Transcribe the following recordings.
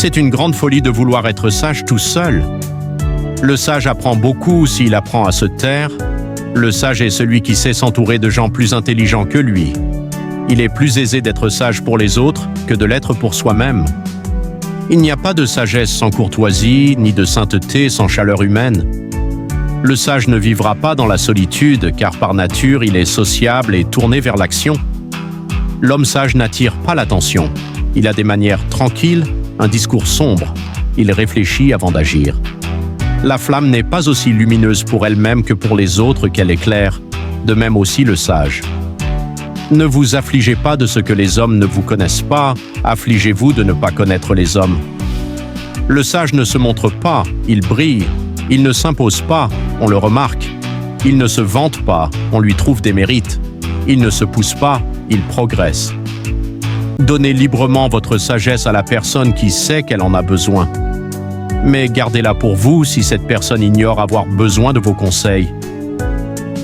C'est une grande folie de vouloir être sage tout seul. Le sage apprend beaucoup s'il apprend à se taire. Le sage est celui qui sait s'entourer de gens plus intelligents que lui. Il est plus aisé d'être sage pour les autres que de l'être pour soi-même. Il n'y a pas de sagesse sans courtoisie, ni de sainteté sans chaleur humaine. Le sage ne vivra pas dans la solitude, car par nature, il est sociable et tourné vers l'action. L'homme sage n'attire pas l'attention. Il a des manières tranquilles, un discours sombre. Il réfléchit avant d'agir. La flamme n'est pas aussi lumineuse pour elle-même que pour les autres qu'elle éclaire, de même aussi le sage. Ne vous affligez pas de ce que les hommes ne vous connaissent pas, affligez-vous de ne pas connaître les hommes. Le sage ne se montre pas, il brille. Il ne s'impose pas, on le remarque. Il ne se vante pas, on lui trouve des mérites. Il ne se pousse pas, il progresse. Donnez librement votre sagesse à la personne qui sait qu'elle en a besoin. Mais gardez-la pour vous si cette personne ignore avoir besoin de vos conseils.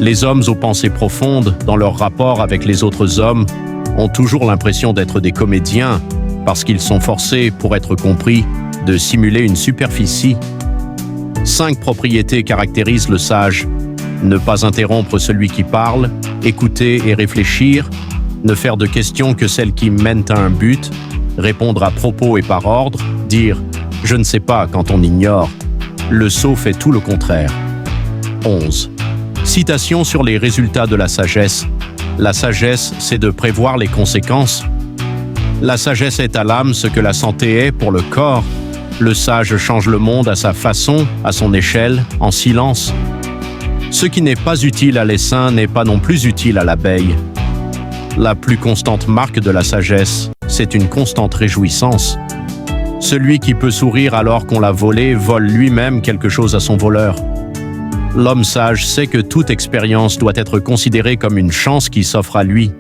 Les hommes aux pensées profondes, dans leur rapport avec les autres hommes, ont toujours l'impression d'être des comédiens parce qu'ils sont forcés, pour être compris, de simuler une superficie. 5 propriétés caractérisent le sage. Ne pas interrompre celui qui parle, écouter et réfléchir, ne faire de questions que celles qui mènent à un but, répondre à propos et par ordre, dire « je ne sais pas » quand on ignore. Le sot fait tout le contraire. 11. Citation sur les résultats de la sagesse. La sagesse, c'est de prévoir les conséquences. La sagesse est à l'âme ce que la santé est pour le corps. Le sage change le monde à sa façon, à son échelle, en silence. Ce qui n'est pas utile à l'essaim n'est pas non plus utile à l'abeille. La plus constante marque de la sagesse, c'est une constante réjouissance. Celui qui peut sourire alors qu'on l'a volé vole lui-même quelque chose à son voleur. L'homme sage sait que toute expérience doit être considérée comme une chance qui s'offre à lui.